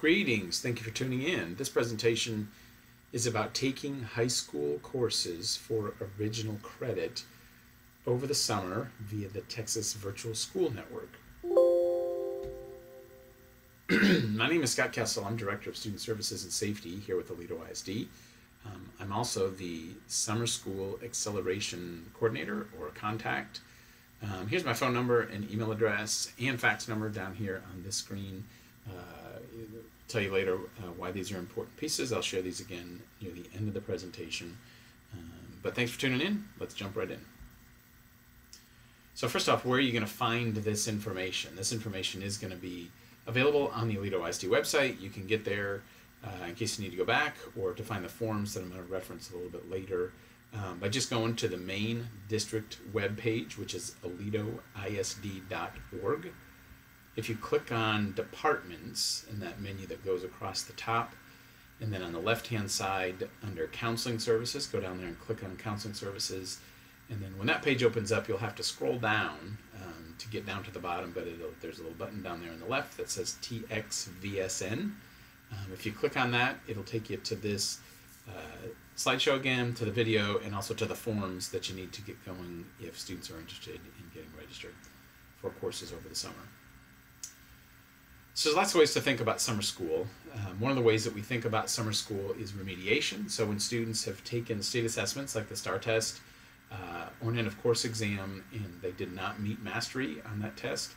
Greetings, thank you for tuning in. This presentation is about taking high school courses for original credit over the summer via the Texas Virtual School Network. My name is Scott Kessel. I'm Director of Student Services and Safety here with Aledo ISD. I'm also the Summer School Acceleration Coordinator or Contact. Here's my phone number and email address and fax number down here on this screen. Tell you later why these are important pieces. I'll share these again near the end of the presentation. But thanks for tuning in. Let's jump right in. So first off, where are you going to find this information? This information is going to be available on the Aledo ISD website. You can get there in case you need to go back or to find the forms that I'm going to reference a little bit later by just going to the main district web page, which is aledoisd.org. If you click on departments in that menu that goes across the top, and then on the left-hand side under counseling services, go down there and click on counseling services. And then when that page opens up, you'll have to scroll down to get down to the bottom, but there's a little button down there on the left that says TxVSN. If you click on that, it'll take you to this slideshow again, to the video, and also to the forms that you need to get going if students are interested in getting registered for courses over the summer. So there's lots of ways to think about summer school. One of the ways that we think about summer school is remediation. So when students have taken state assessments like the STAR test or an end of course exam and they did not meet mastery on that test,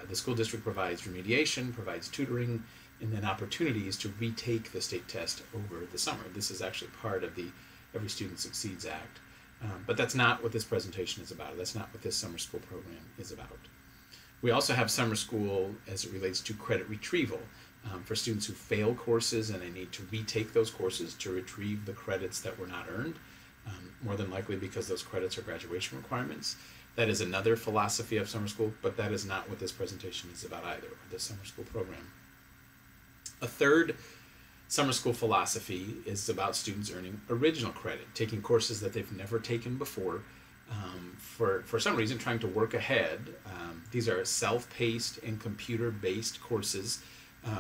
the school district provides remediation, provides tutoring, and then opportunities to retake the state test over the summer. This is actually part of the Every Student Succeeds Act. But that's not what this presentation is about. That's not what this summer school program is about. We also have summer school as it relates to credit retrieval for students who fail courses and they need to retake those courses to retrieve the credits that were not earned, more than likely because those credits are graduation requirements. That is another philosophy of summer school, but that is not what this presentation is about either, or the summer school program. A third summer school philosophy is about students earning original credit, taking courses that they've never taken before, for some reason trying to work ahead. These are self-paced and computer-based courses.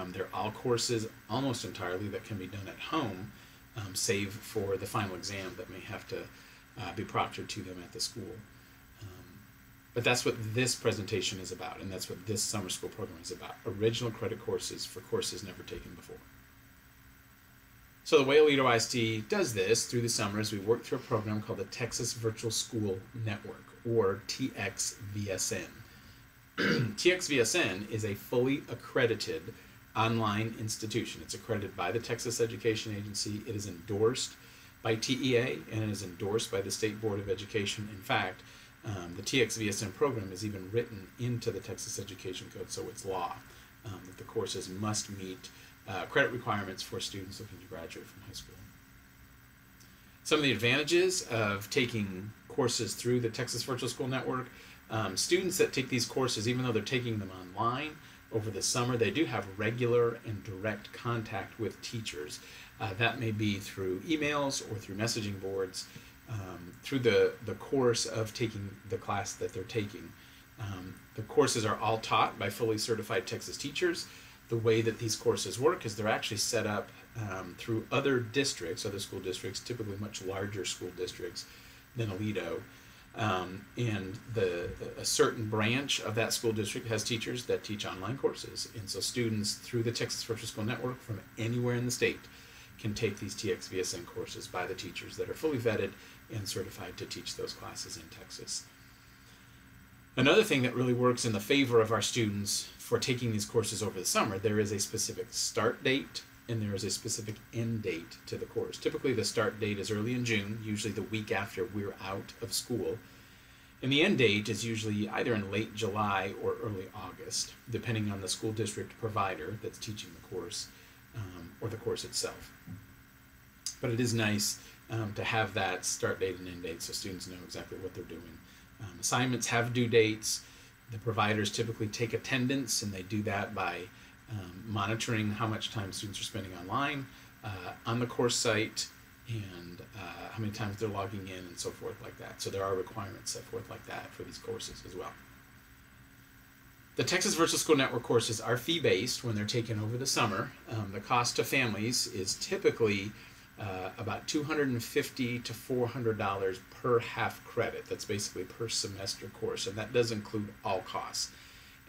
They're all courses almost entirely that can be done at home, save for the final exam that may have to be proctored to them at the school. But that's what this presentation is about, and that's what this summer school program is about. Original credit courses for courses never taken before. So the way Aledo ISD does this through the summer is we work through a program called the Texas Virtual School Network, or TxVSN. TxVSN is a fully accredited online institution. It's accredited by the Texas Education Agency. It is endorsed by TEA, and it is endorsed by the State Board of Education. In fact, the TxVSN program is even written into the Texas Education Code, so it's law that the courses must meet credit requirements for students looking to graduate from high school. Some of the advantages of taking courses through the Texas Virtual School Network: students that take these courses, even though they're taking them online over the summer, they do have regular and direct contact with teachers. That may be through emails or through messaging boards, through the course of taking the class that they're taking. The courses are all taught by fully certified Texas teachers. The way that these courses work is they're actually set up through other districts, other school districts, typically much larger school districts than Aledo. And a certain branch of that school district has teachers that teach online courses. And so students through the Texas Virtual School Network from anywhere in the state can take these TxVSN courses by the teachers that are fully vetted and certified to teach those classes in Texas. Another thing that really works in the favor of our students for taking these courses over the summer, there is a specific start date and there is a specific end date to the course. Typically the start date is early in June, usually the week after we're out of school. And the end date is usually either in late July or early August, depending on the school district provider that's teaching the course or the course itself. But it is nice to have that start date and end date so students know exactly what they're doing. Assignments have due dates. The providers typically take attendance, and they do that by monitoring how much time students are spending online, on the course site, and how many times they're logging in and so forth like that. So there are requirements set forth like that for these courses as well. The Texas Virtual School Network courses are fee-based when they're taken over the summer. The cost to families is typically about $250 to $400 per half credit. That's basically per semester course, and that does include all costs.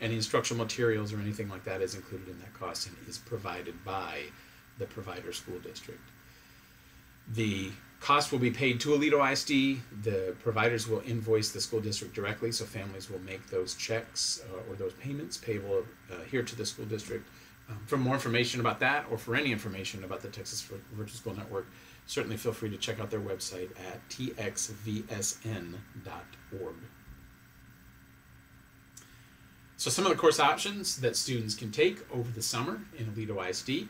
Any instructional materials or anything like that is included in that cost and is provided by the provider school district. The cost will be paid to Aledo ISD. The providers will invoice the school district directly, so families will make those checks or those payments payable here to the school district. For more information about that, or for any information about the Texas Virtual School Network, certainly feel free to check out their website at txvsn.org. So some of the course options that students can take over the summer in Aledo ISD.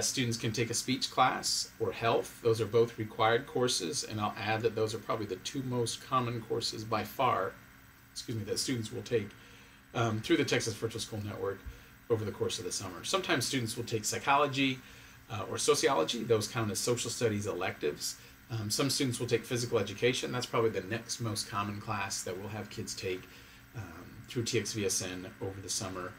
Students can take a speech class or health. Those are both required courses, and I'll add that those are probably the two most common courses by far, that students will take through the Texas Virtual School Network over the course of the summer. Sometimes students will take psychology or sociology. Those count as social studies electives. Some students will take physical education. That's probably the next most common class that we'll have kids take through TxVSN over the summer.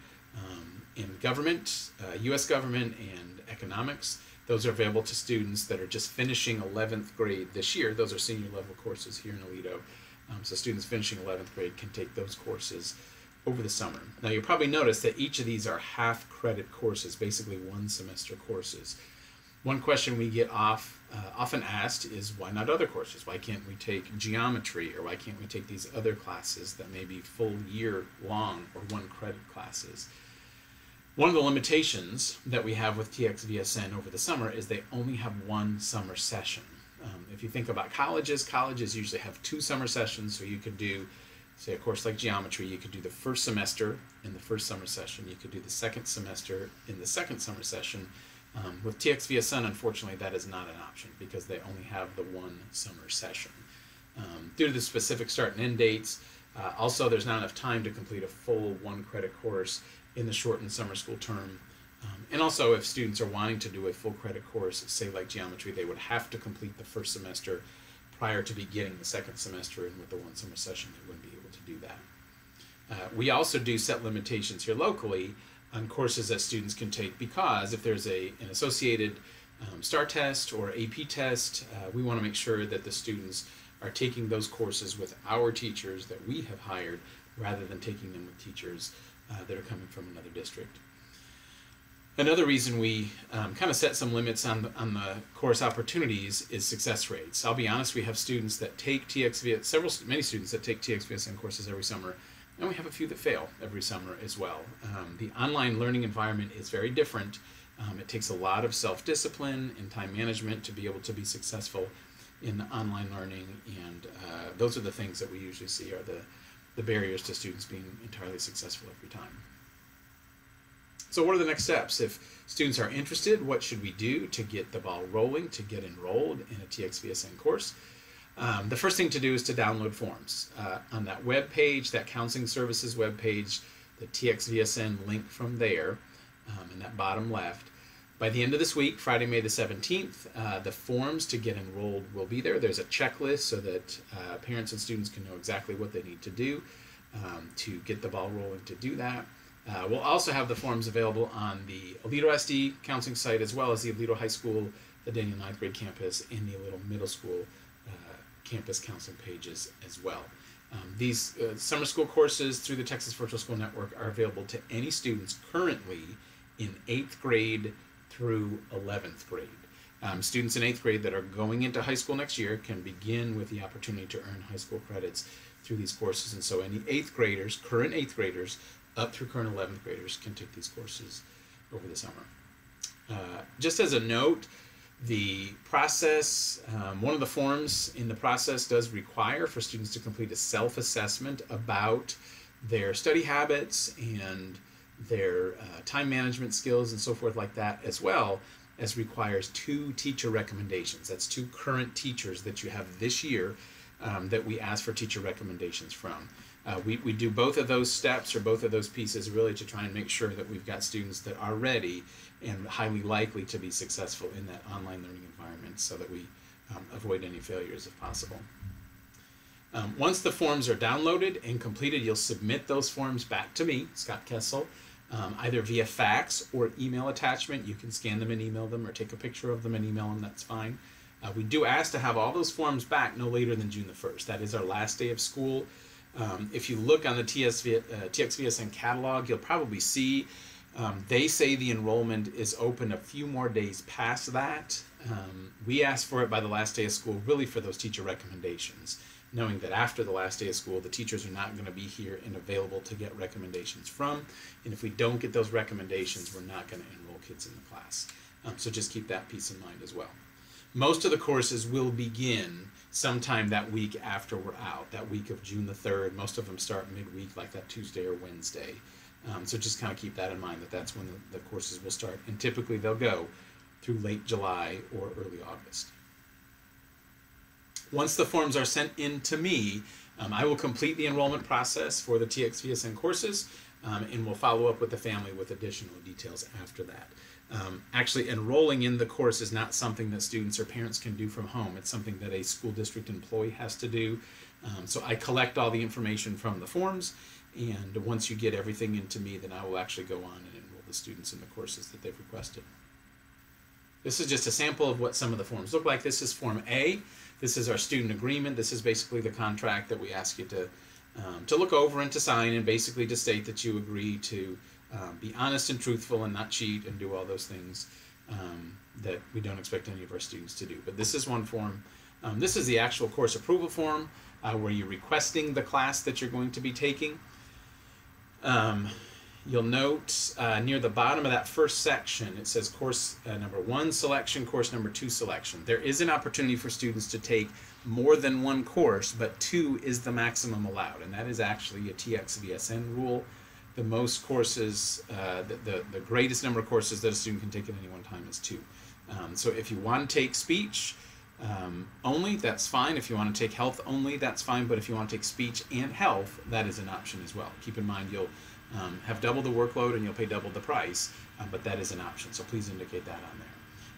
In government, U.S. government, and economics, those are available to students that are just finishing 11th grade this year. Those are senior level courses here in Aledo. So students finishing 11th grade can take those courses over the summer. Now you'll probably notice that each of these are half credit courses, basically one semester courses. One question we get often asked is, why not other courses? Why can't we take geometry, or why can't we take these other classes that may be full year long or one credit classes? One of the limitations that we have with TxVSN over the summer is they only have one summer session. If you think about colleges usually have 2 summer sessions, so you could do, say, a course like geometry, you could do the first semester in the first summer session, you could do the second semester in the second summer session. With TxVSN, unfortunately, that is not an option because they only have the one summer session. Due to the specific start and end dates, also there's not enough time to complete a full 1 credit course in the shortened summer school term. And also, if students are wanting to do a full credit course, say like geometry, they would have to complete the first semester prior to beginning the second semester, and with the 1 summer session, they wouldn't be able to do that. We also do set limitations here locally on courses that students can take, because if there's an associated STAR test or AP test, we want to make sure that the students are taking those courses with our teachers that we have hired, rather than taking them with teachers that are coming from another district. Another reason we kind of set some limits on the course opportunities is success rates. I'll be honest, we have students that take many students that take TxVSN courses every summer, and we have a few that fail every summer as well. The online learning environment is very different. It takes a lot of self-discipline and time management to be able to be successful in online learning, and those are the things that we usually see are the barriers to students being entirely successful every time. So what are the next steps? If students are interested, what should we do to get the ball rolling, to get enrolled in a TxVSN course? The first thing to do is to download forms. On that web page, that Counseling Services web page, the TxVSN link from there, in that bottom left. By the end of this week, Friday, May the 17th, the forms to get enrolled will be there. There's a checklist so that parents and students can know exactly what they need to do to get the ball rolling to do that. We'll also have the forms available on the Aledo ISD counseling site, as well as the Aledo High School, the Daniel 9th grade campus, and the Aledo Middle School campus counseling pages as well. These summer school courses through the Texas Virtual School Network are available to any students currently in 8th grade through 11th grade. Students in 8th grade that are going into high school next year can begin with the opportunity to earn high school credits through these courses, and so any 8th graders, current 8th graders, up through current 11th graders can take these courses over the summer. Just as a note, the process, one of the forms in the process does require for students to complete a self-assessment about their study habits and their time management skills and so forth like that, as well as requires 2 teacher recommendations. That's 2 current teachers that you have this year that we ask for teacher recommendations from. We do both of those steps or both of those pieces really to try and make sure that we've got students that are ready and highly likely to be successful in that online learning environment, so that we avoid any failures if possible. Once the forms are downloaded and completed, you'll submit those forms back to me, Scott Kessel, either via fax or email attachment. You can scan them and email them, or take a picture of them and email them, that's fine. We do ask to have all those forms back no later than June the 1st. That is our last day of school. If you look on the TxVSN catalog, you'll probably see they say the enrollment is open a few more days past that. We ask for it by the last day of school, really for those teacher recommendations, knowing that after the last day of school, the teachers are not going to be here and available to get recommendations from. And if we don't get those recommendations, we're not going to enroll kids in the class. So just keep that piece in mind as well. Most of the courses will begin sometime that week after we're out, that week of June the 3rd. Most of them start midweek, like that Tuesday or Wednesday. So just kind of keep that in mind, that that's when the courses will start. And typically they'll go through late July or early August. Once the forms are sent in to me, I will complete the enrollment process for the TxVSN courses, and we'll follow up with the family with additional details after that. Actually, enrolling in the course is not something that students or parents can do from home. It's something that a school district employee has to do. So I collect all the information from the forms, and once you get everything into me, then I will actually go on and enroll the students in the courses that they've requested. This is just a sample of what some of the forms look like. This is Form A. This is our student agreement. This is basically the contract that we ask you to look over and to sign, and basically to state that you agree to be honest and truthful and not cheat and do all those things that we don't expect any of our students to do. But this is one form. This is the actual course approval form where you're requesting the class that you're going to be taking. You'll note near the bottom of that first section, it says course number 1 selection, course number 2 selection. There is an opportunity for students to take more than one course, but 2 is the maximum allowed, and that is actually a TxVSN rule. The most courses, the greatest number of courses that a student can take at any one time is 2. So if you want to take speech only, that's fine. If you want to take health only, that's fine. But if you want to take speech and health, that is an option as well. Keep in mind you'll have double the workload and you'll pay double the price, but that is an option. So please indicate that on there.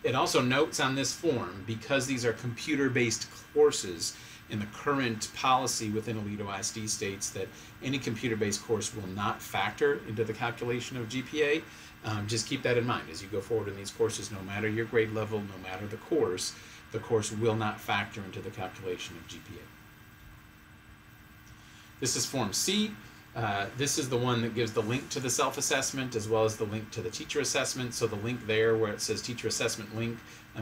It also notes on this form, because these are computer-based courses, and the current policy within Aledo ISD states that any computer-based course will not factor into the calculation of GPA. Just keep that in mind as you go forward in these courses. No matter your grade level, no matter the course will not factor into the calculation of GPA. This is Form C. This is the one that gives the link to the self-assessment as well as the link to the teacher assessment. So the link there where it says teacher assessment link,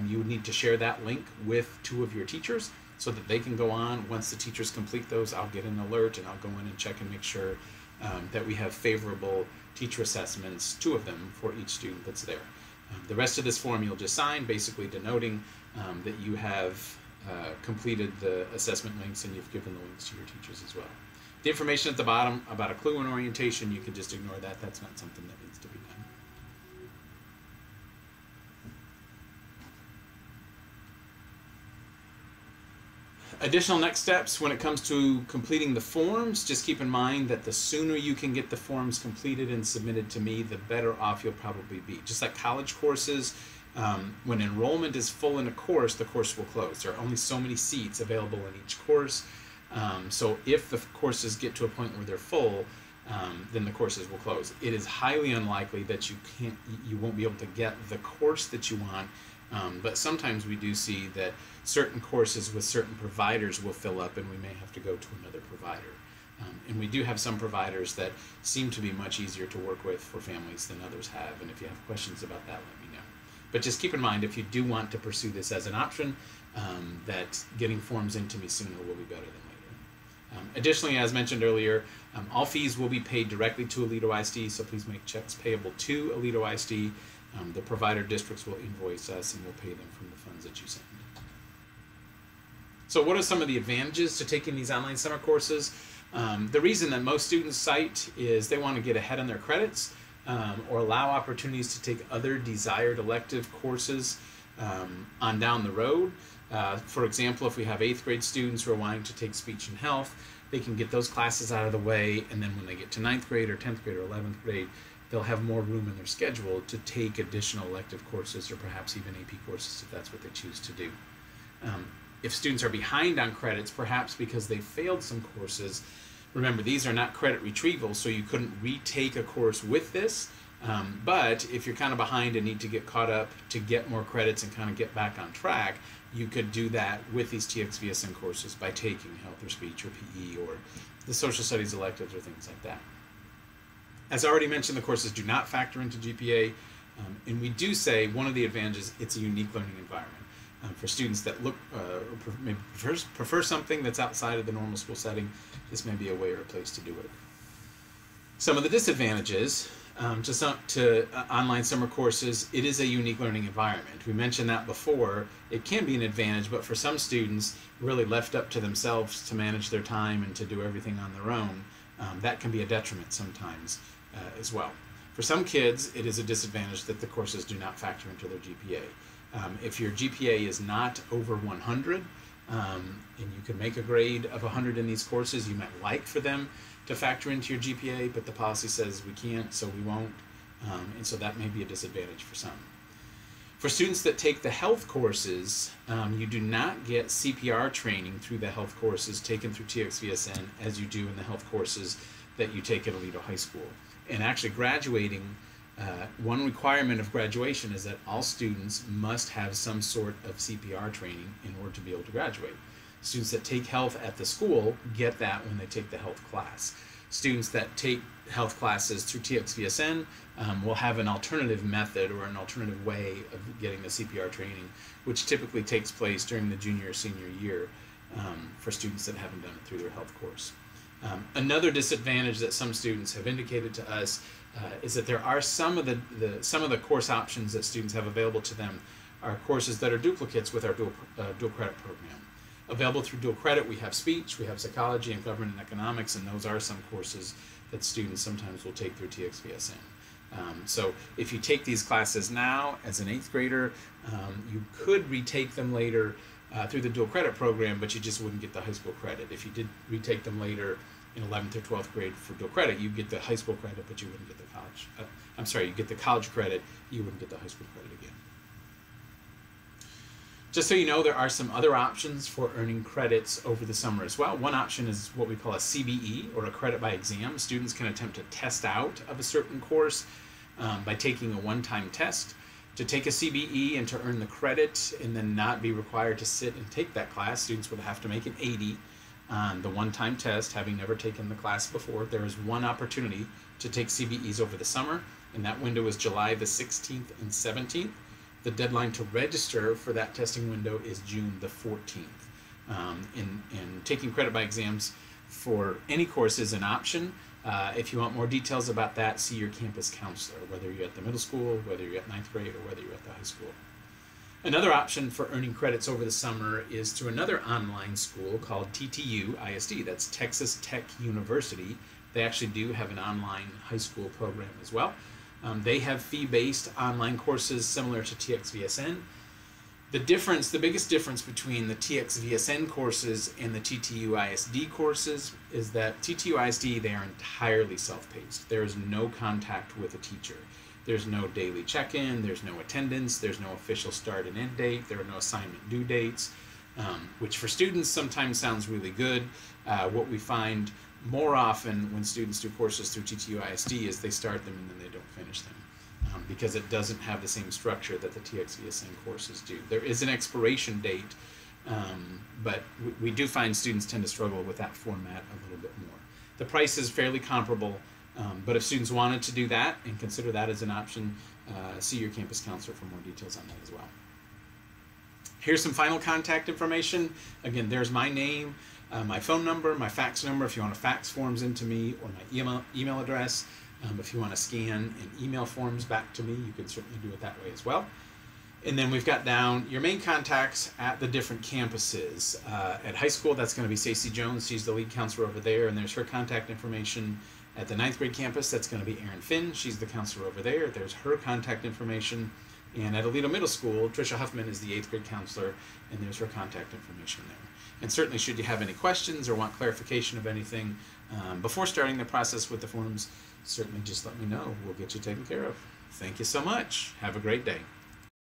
you would need to share that link with 2 of your teachers so that they can go on. Once the teachers complete those, I'll get an alert and I'll go in and check and make sure that we have favorable teacher assessments, 2 of them for each student that's there. The rest of this form you'll just sign, basically denoting that you have completed the assessment links and you've given the links to your teachers as well. The information at the bottom about a clue and orientation, you can just ignore that. That's not something that needs to be done. Additional next steps when it comes to completing the forms, just keep in mind that the sooner you can get the forms completed and submitted to me, the better off you'll probably be. Just like college courses, when enrollment is full in a course, the course will close. There are only so many seats available in each course. So if the courses get to a point where they're full, then the courses will close. It is highly unlikely that you won't be able to get the course that you want, but sometimes we do see that certain courses with certain providers will fill up and we may have to go to another provider. And we do have some providers that seem to be much easier to work with for families than others have, and if you have questions about that, let me know. But just keep in mind, if you do want to pursue this as an option, that getting forms into me sooner will be better than later. Additionally, as mentioned earlier, all fees will be paid directly to Aledo ISD, so please make checks payable to Aledo ISD. The provider districts will invoice us and we'll pay them from the funds that you send. So what are some of the advantages to taking these online summer courses? The reason that most students cite is they want to get ahead on their credits or allow opportunities to take other desired elective courses on down the road. For example, if we have 8th grade students who are wanting to take speech and health, they can get those classes out of the way, and then when they get to 9th grade or 10th grade or 11th grade, they'll have more room in their schedule to take additional elective courses or perhaps even AP courses if that's what they choose to do. If students are behind on credits, perhaps because they failed some courses, remember, these are not credit retrieval, so you couldn't retake a course with this. But if you're kind of behind and need to get caught up to get more credits and kind of get back on track, you could do that with these TxVSN courses by taking health or speech or PE or the social studies electives or things like that. As I already mentioned, the courses do not factor into GPA, and we do say one of the advantages, it's a unique learning environment. For students that look maybe prefer something that's outside of the normal school setting, this may be a way or a place to do it. Some of the disadvantages to online summer courses, it is a unique learning environment. We mentioned that before. It can be an advantage, but for some students, really left up to themselves to manage their time and to do everything on their own, that can be a detriment sometimes as well. For some kids, it is a disadvantage that the courses do not factor into their GPA. If your GPA is not over 100, and you can make a grade of 100 in these courses, you might like for them to factor into your GPA, but the policy says we can't, so we won't, and so that may be a disadvantage for some. For students that take the health courses, you do not get CPR training through the health courses taken through TxVSN as you do in the health courses that you take at Aledo High School. And actually graduating, one requirement of graduation is that all students must have some sort of CPR training in order to be able to graduate. Students that take health at the school get that when they take the health class. Students that take health classes through TxVSN will have an alternative method or an alternative way of getting the CPR training, which typically takes place during the junior or senior year for students that haven't done it through their health course. Another disadvantage that some students have indicated to us is that there are some of the course options that students have available to them are courses that are duplicates with our dual credit program. Available through dual credit, we have speech, we have psychology, and government and economics, and those are some courses that students sometimes will take through TxVSN. So if you take these classes now as an 8th grader, you could retake them later through the dual credit program, but you just wouldn't get the high school credit. If you did retake them later in 11th or 12th grade for dual credit, you get the high school credit, but you wouldn't get the college. You get the college credit, you wouldn't get the high school credit again. Just so you know, there are some other options for earning credits over the summer as well. One option is what we call a CBE, or a credit by exam. Students can attempt to test out of a certain course by taking a one-time test. To take a CBE and to earn the credit and then not be required to sit and take that class, students would have to make an 80 on the one-time test, having never taken the class before. There is one opportunity to take CBEs over the summer, and that window is July the 16th and 17th. The deadline to register for that testing window is June the 14th. And taking credit by exams for any course is an option. If you want more details about that, see your campus counselor, whether you're at the middle school, whether you're at 9th grade, or whether you're at the high school. Another option for earning credits over the summer is through another online school called TTU ISD. That's Texas Tech University. They actually do have an online high school program as well. They have fee-based online courses similar to TxVSN. The biggest difference between the TxVSN courses and the TTU ISD courses is that TTU ISD, they are entirely self-paced. There is no contact with a teacher. There's no daily check-in, there's no attendance, there's no official start and end date, there are no assignment due dates, which for students sometimes sounds really good. What we find more often when students do courses through TTU ISD is they start them and then they don't finish them because it doesn't have the same structure that the TxVSN courses do. There is an expiration date, but we do find students tend to struggle with that format a little bit more. The price is fairly comparable, but if students wanted to do that and consider that as an option, see your campus counselor for more details on that as well. Here's some final contact information. Again, there's my name, my phone number, my fax number if you want to fax forms into me, or my email address. If you want to scan and email forms back to me, you can certainly do it that way as well. And then we've got down your main contacts at the different campuses. At high school, that's going to be Stacey Jones. She's the lead counselor over there, and there's her contact information. At the 9th grade campus, that's going to be Erin Finn. She's the counselor over there. There's her contact information. And at Aledo Middle School, Tricia Huffman is the 8th grade counselor, and there's her contact information there. And certainly, should you have any questions or want clarification of anything before starting the process with the forms, certainly just let me know. We'll get you taken care of. Thank you so much. Have a great day.